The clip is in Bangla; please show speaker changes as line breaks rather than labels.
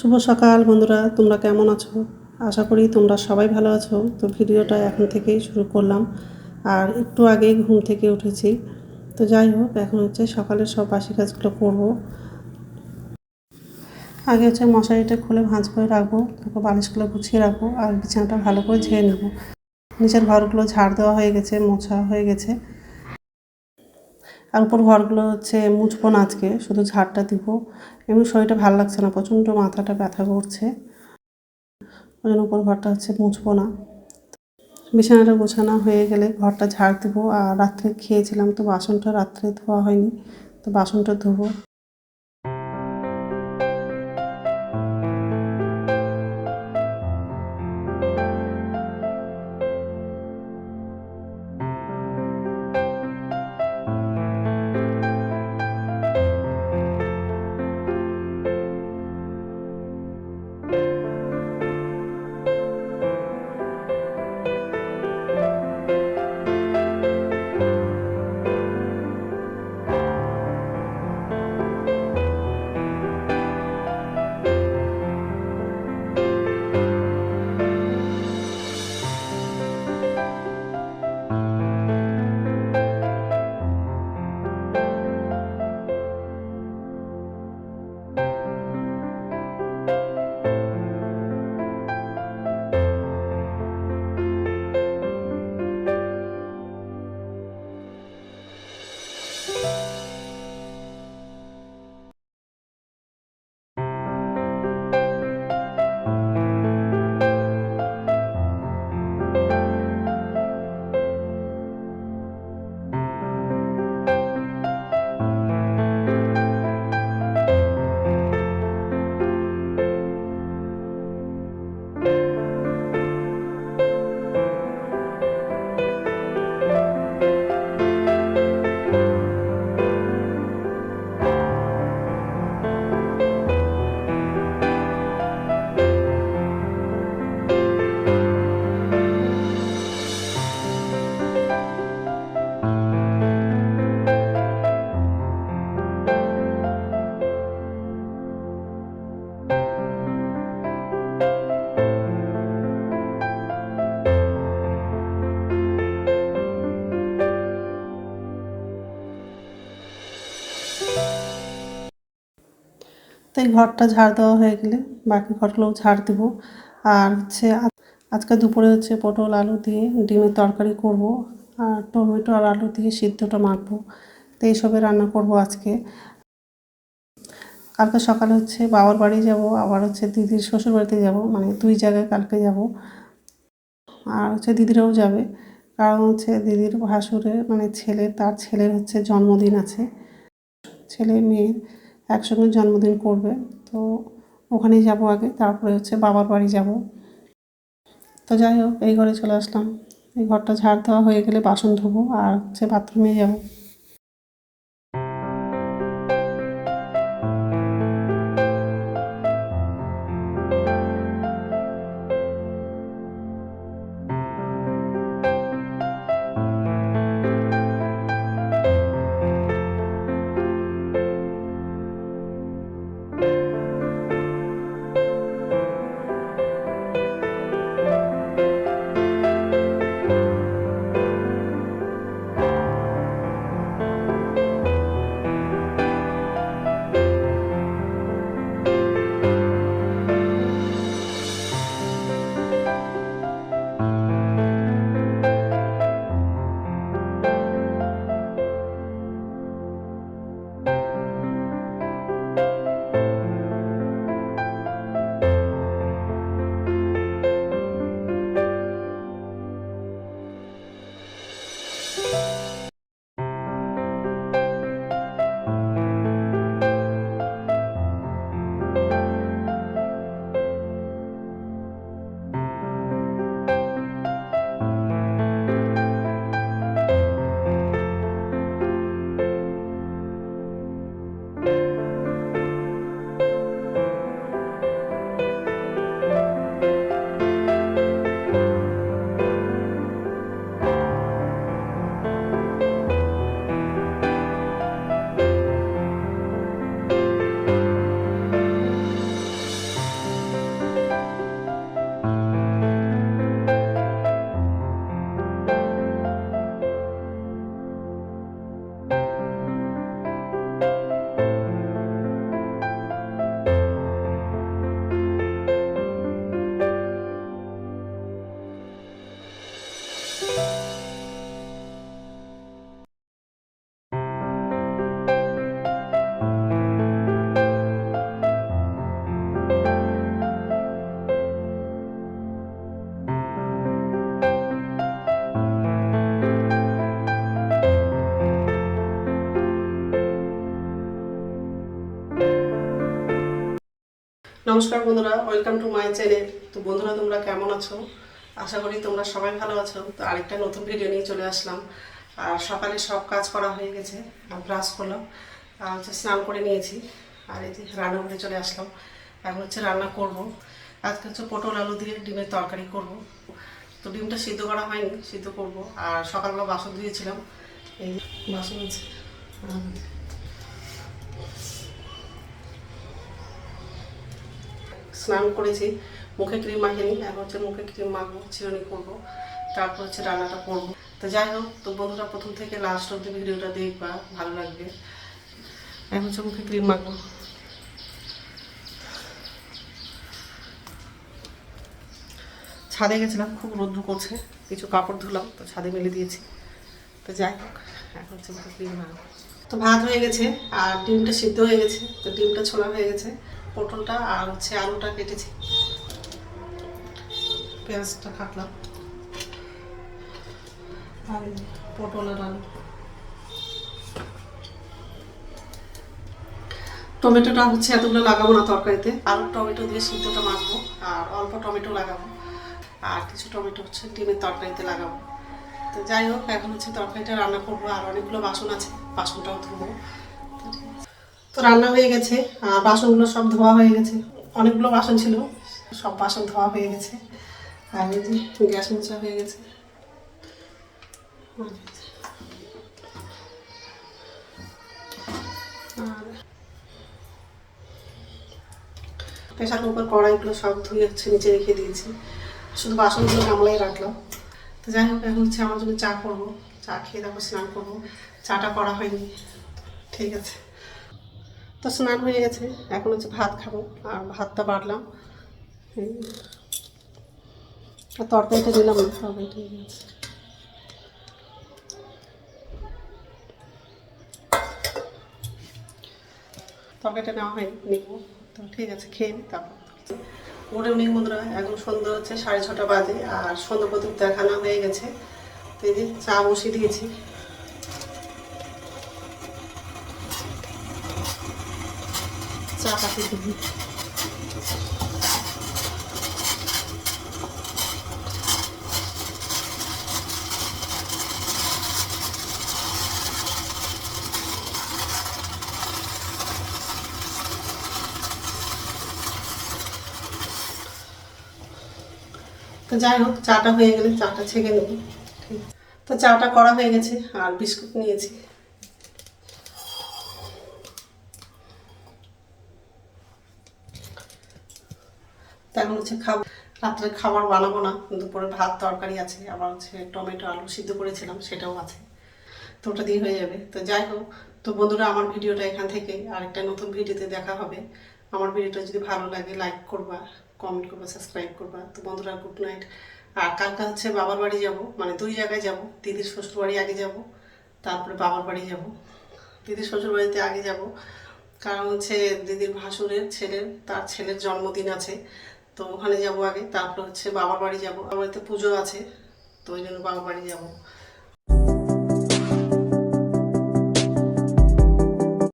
শুভ সকাল বন্ধুরা, তোমরা কেমন আছো? আশা করি তোমরা সবাই ভালো আছো। তো ভিডিওটা এখন থেকেই শুরু করলাম, আর একটু আগেই ঘুম থেকে উঠেছি। তো যাই হোক, এখন হচ্ছে সকালের সব বাসি কাজগুলো করব। আগে হচ্ছে মশারিটা খুলে ভাঁজ করে রাখবো, তারপর বালিশগুলো গুছিয়ে রাখবো, আর বিছানাটা ভালো করে ঝেড়ে নেবো। নিচের ঘরগুলো ঝাড় দেওয়া হয়ে গেছে, মোছা হয়ে গেছে, আর উপর ঘরগুলো হচ্ছে মুছবো না, আজকে শুধু ঝাড়টা দিব। এমনি শরীরটা ভালো লাগছে না, প্রচণ্ড মাথাটা ব্যথা করছে, ওই জন্য উপর ঘরটা হচ্ছে মুছবো না। বিছানাটা গোছানো হয়ে গেলে ঘরটা ঝাড় দেবো। আর রাত্রে খেয়েছিলাম, তো বাসনটা রাত্রে ধোয়া হয়নি, তো বাসনটা ধোবো। তাই ঘরটা ঝাড় দেওয়া হয়ে গেলে বাকি ঘরগুলোও ঝাড় দেবো। আর হচ্ছে আজকে দুপুরে হচ্ছে পটল আলু দিয়ে ডিমের তরকারি করব, আর টমেটো আর আলু দিয়ে সিদ্ধটা মাখবো। তো এইসবে রান্না করব আজকে। কালকে সকালে হচ্ছে বাবার বাড়ি যাব, আবার হচ্ছে দিদির শ্বশুর বাড়িতে যাব, মানে দুই জায়গায় কালকে যাব। আর হচ্ছে দিদিরাও যাবে, কারণ হচ্ছে দিদির ভাসুরের মানে তার ছেলের হচ্ছে জন্মদিন আছে, ছেলে মেয়ে একসঙ্গে জন্মদিন করবে। তো ওখানেই যাব আগে, তারপরে হচ্ছে বাবার বাড়ি যাব। তো যাই হোক, এই ঘরে চলে আসলাম। এই ঘরটা ঝাড় দেওয়া হয়ে গেলে বাসন ধোবো, আর হচ্ছে বাথরুমে যাব। নমস্কার বন্ধুরা, ওয়েলকাম টু মাই চ্যানেল। তো বন্ধুরা, তোমরা কেমন আছো? আশা করি তোমরা সবাই ভালো আছো। তো আরেকটা নতুন ভিডিও নিয়ে চলে আসলাম। আর সকালে সব কাজ করা হয়ে গেছে, আর ব্রাশ করলাম, আর স্নান করে নিয়েছি, আর এই যে রান্না করে চলে আসলাম। এখন রান্না করব। আজকে পটল আলু দিয়ে ডিমের তরকারি করব। তো ডিমটা সিদ্ধ করা হয়নি, সিদ্ধ করব। আর সকালবেলা বাসন ধুয়েছিলাম, এই বাসন আছে। স্নান করেছি, মুখে ক্রিম মাখিনি, এখন মুখে ক্রিম মাখবো, চিরুনি করবো, তারপর রান্নাটা করবো। তো যাই হোক, তো বন্ধুরা প্রথম থেকে লাস্ট অব্দি ভিডিওটা দেখবা, ভালো লাগবে। এখন মুখে ক্রিম মাখবো। ছাদে গেছিলাম, খুব রৌদ্র করছে, কিছু কাপড় ধুলাম, তো ছাদে মেলে দিয়েছি। তো যাই হোক, এখন মুখে ক্রিম মাখবো। তো ভাত হয়ে গেছে, আর ডিমটা সিদ্ধ হয়ে গেছে, তো ডিমটা ছোলা হয়ে গেছে। পটলটা আর আলুটা কেটেছি, পেঁয়াজটা কাটলাম, আর পটল আর আলু। টমেটোটা এতগুলো লাগাবো না তরকারিতে, আলু টমেটো দিয়ে সিদ্ধটা মাখবো, আর অল্প টমেটো লাগাবো, আর কিছু টমেটো ডিমের তরকারিতে লাগাবো। তো যাই হোক, এখন তরকারিটা রান্না করবো, আর অনেকগুলো বাসন আছে, বাসনটাও ধুবো। তো রান্না হয়ে গেছে, আর বাসনগুলো সব ধোয়া হয়ে গেছে। অনেকগুলো বাসন ছিল, সব বাসন ধোয়া হয়ে গেছে। আর এই যে গ্যাস মোছা হয়ে গেছে। আর প্রেশার কুকার কড়াইগুলো সব ধুয়ে নিচে রেখে দিয়েছি, শুধু বাসনগুলো গামলায় রাখলাম। তো যাই হোক, এখন আমার জন্য চা করবো, চা খেয়ে তারপর স্নান করবো। চাটা করা হয়নি, ঠিক আছে। তো স্নান হয়ে গেছে, এখন ভাত খাবো, আর ভাতটা বাড়লাম, আর তরকারিটা দিলাম না, তরকারিটা গেছে। তরকারিটা নেওয়া হয়নি, নিবো। তো ঠিক আছে, খেয়ে নিই তারপর। গুড ইভিনিং বন্ধুরা, এখন সন্ধ্যা 6:30 বাজে, আর সন্ধ্যা প্রদীপ দেখানো হয়ে গেছে। তো এই যে চা বসিয়ে দিয়েছি, চা পাতি দিবি। তো যাই হোক, চাটা হয়ে গেলে চাটা ছেঁকে নেব। তো চাটা করা হয়ে গেছে, আর বিস্কুট নিয়েছি। তেমন খাবো, রাত্রে খাবার বানাবো না, দুপুরে ভাত তরকারি আছে, আবার টমেটো আলু সিদ্ধ করেছিলাম, সেটাও আছে, তো ওটা দিয়ে হয়ে যাবে। তো যাই হোক, তো বন্ধুরা, আমার ভিডিওটা এখান থেকে আরেকটা নতুন ভিডিওতে দেখা হবে। আমার ভিডিওটা যদি ভালো লাগে লাইক করবা, কমেন্ট করবা, সাবস্ক্রাইব করবা। তো বন্ধুরা, গুড নাইট। আর কালকে বাবার বাড়ি যাব, মানে 2 জায়গায় যাব। দিদির শ্বশুর বাড়ি আগে যাব, তারপরে বাবার বাড়ি যাব। দিদির শ্বশুর বাড়িতে আগে যাব, কারণ দিদির ভাসুরের তার ছেলের জন্মদিন আছে, তো ওখানে যাব আগে, তারপর বাবার বাড়ি যাব। আমার বাড়িতে পুজো আছে, তো ওই জন্য বাবার বাড়ি যাব।